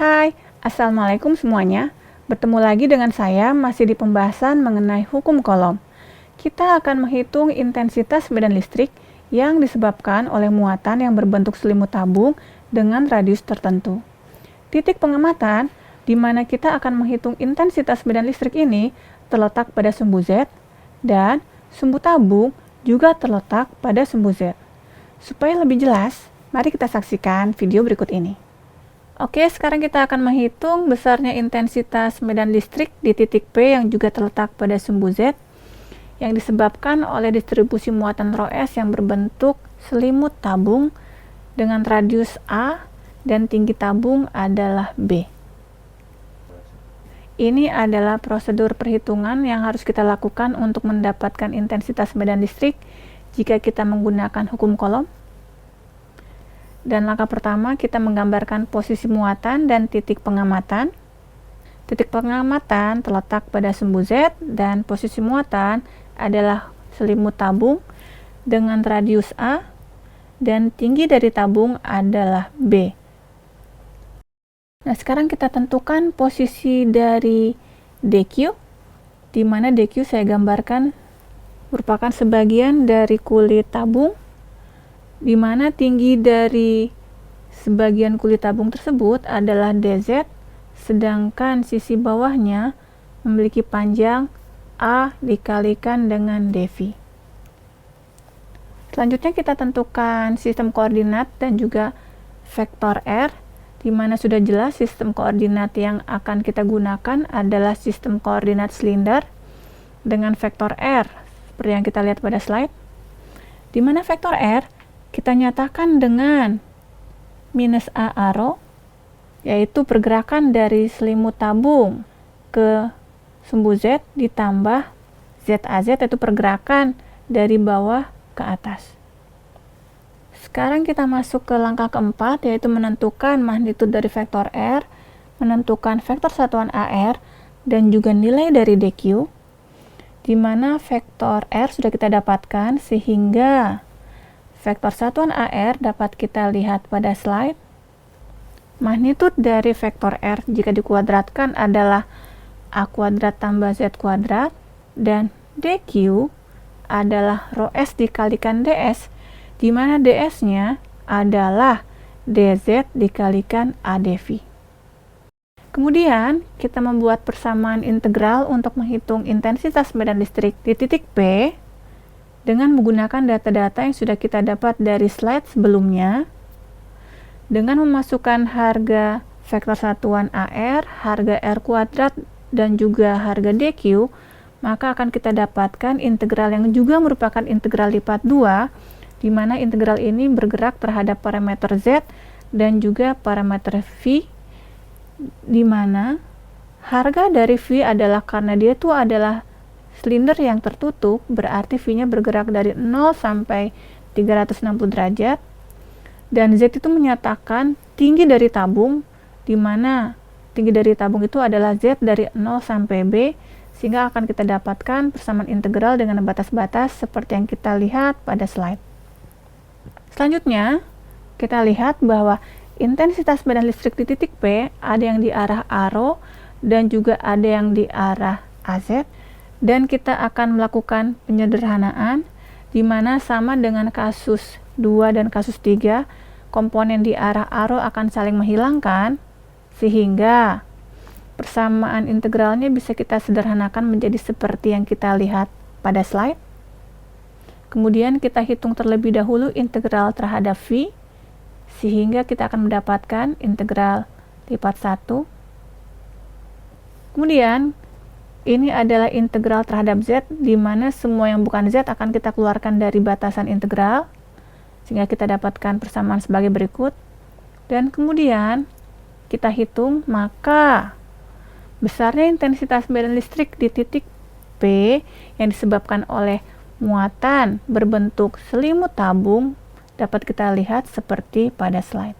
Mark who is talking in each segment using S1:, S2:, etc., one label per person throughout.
S1: Hai, Assalamualaikum semuanya. Bertemu lagi dengan saya masih di pembahasan mengenai hukum Coulomb. Kita akan menghitung intensitas medan listrik yang disebabkan oleh muatan yang berbentuk selimut tabung dengan radius tertentu. Titik pengamatan di mana kita akan menghitung intensitas medan listrik ini terletak pada sumbu Z dan sumbu tabung juga terletak pada sumbu Z. Supaya lebih jelas, mari kita saksikan video berikut ini. Oke, sekarang kita akan menghitung besarnya intensitas medan listrik di titik P yang juga terletak pada sumbu Z yang disebabkan oleh distribusi muatan ρS yang berbentuk selimut tabung dengan radius A dan tinggi tabung adalah B. Ini adalah prosedur perhitungan yang harus kita lakukan untuk mendapatkan intensitas medan listrik jika kita menggunakan hukum Coulomb. Dan langkah pertama, kita menggambarkan posisi muatan dan titik pengamatan. Titik pengamatan terletak pada sumbu Z dan posisi muatan adalah selimut tabung dengan radius A dan tinggi dari tabung adalah B. Nah, sekarang kita tentukan posisi dari DQ, di mana DQ saya gambarkan merupakan sebagian dari kulit tabung, di mana tinggi dari sebagian kulit tabung tersebut adalah DZ, sedangkan sisi bawahnya memiliki panjang A dikalikan dengan DV. Selanjutnya kita tentukan sistem koordinat dan juga vektor R, di mana sudah jelas sistem koordinat yang akan kita gunakan adalah sistem koordinat silinder dengan vektor R, seperti yang kita lihat pada slide, di mana vektor R kita nyatakan dengan minus A arrow, yaitu pergerakan dari selimut tabung ke sumbu Z ditambah ZAZ, yaitu pergerakan dari bawah ke atas. Sekarang kita masuk ke langkah keempat, yaitu menentukan magnitud dari vektor R, menentukan vektor satuan AR, dan juga nilai dari DQ, di mana vektor R sudah kita dapatkan sehingga vektor satuan AR dapat kita lihat pada slide. Magnitud dari vektor R jika dikuadratkan adalah A kuadrat tambah Z kuadrat, dan DQ adalah ρS dikalikan DS, di mana DS-nya adalah DZ dikalikan AdV. Kemudian, kita membuat persamaan integral untuk menghitung intensitas medan listrik di titik P dengan menggunakan data-data yang sudah kita dapat dari slide sebelumnya, dengan memasukkan harga vektor satuan AR, harga R kuadrat, dan juga harga DQ, maka akan kita dapatkan integral yang juga merupakan integral lipat 2, di mana integral ini bergerak terhadap parameter Z dan juga parameter V, di mana harga dari V adalah karena dia itu adalah silinder yang tertutup, berarti V-nya bergerak dari 0 sampai 360 derajat, dan Z itu menyatakan tinggi dari tabung, di mana tinggi dari tabung itu adalah Z dari 0 sampai B, sehingga akan kita dapatkan persamaan integral dengan batas-batas seperti yang kita lihat pada slide. Selanjutnya, kita lihat bahwa intensitas medan listrik di titik P ada yang di arah arrow dan juga ada yang di arah AZ, dan kita akan melakukan penyederhanaan di mana sama dengan kasus 2 dan kasus 3, komponen di arah arrow akan saling menghilangkan, sehingga persamaan integralnya bisa kita sederhanakan menjadi seperti yang kita lihat pada slide. Kemudian kita hitung terlebih dahulu integral terhadap V, sehingga kita akan mendapatkan integral lipat 1. Kemudian ini adalah integral terhadap Z, di mana semua yang bukan Z akan kita keluarkan dari batasan integral, sehingga kita dapatkan persamaan sebagai berikut. Dan kemudian kita hitung, maka besarnya intensitas medan listrik di titik P yang disebabkan oleh muatan berbentuk selimut tabung dapat kita lihat seperti pada slide.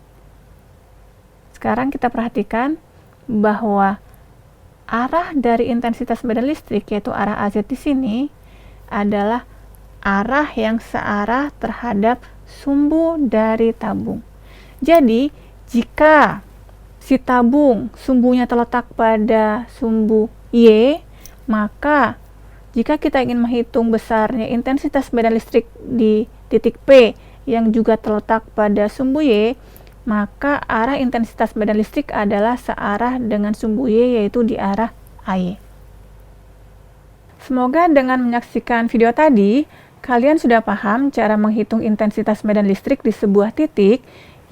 S1: Sekarang kita perhatikan bahwa arah dari intensitas medan listrik, yaitu arah AZ di sini, adalah arah yang searah terhadap sumbu dari tabung. Jadi, jika si tabung sumbunya terletak pada sumbu Y, maka jika kita ingin menghitung besarnya intensitas medan listrik di titik P yang juga terletak pada sumbu Y, maka arah intensitas medan listrik adalah searah dengan sumbu Y, yaitu di arah AY. Semoga dengan menyaksikan video tadi, kalian sudah paham cara menghitung intensitas medan listrik di sebuah titik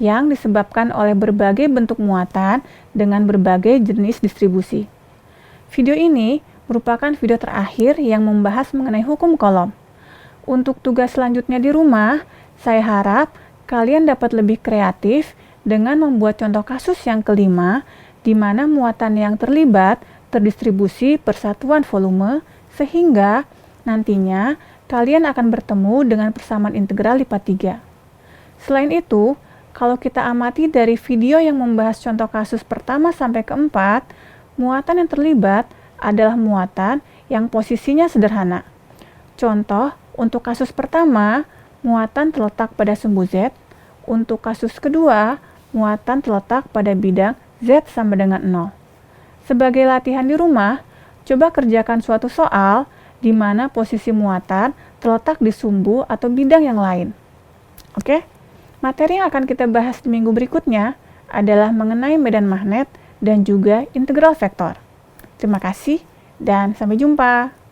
S1: yang disebabkan oleh berbagai bentuk muatan dengan berbagai jenis distribusi. Video ini merupakan video terakhir yang membahas mengenai hukum Coulomb. Untuk tugas selanjutnya di rumah, saya harap kalian dapat lebih kreatif dengan membuat contoh kasus yang kelima, di mana muatan yang terlibat terdistribusi per satuan volume, sehingga nantinya kalian akan bertemu dengan persamaan integral lipat 3. Selain itu, kalau kita amati dari video yang membahas contoh kasus pertama sampai keempat, muatan yang terlibat adalah muatan yang posisinya sederhana. Contoh, untuk kasus pertama, muatan terletak pada sumbu Z. Untuk kasus kedua, muatan terletak pada bidang Z sama dengan 0. Sebagai latihan di rumah, coba kerjakan suatu soal di mana posisi muatan terletak di sumbu atau bidang yang lain. Oke? Materi yang akan kita bahas di minggu berikutnya adalah mengenai medan magnet dan juga integral vektor. Terima kasih dan sampai jumpa.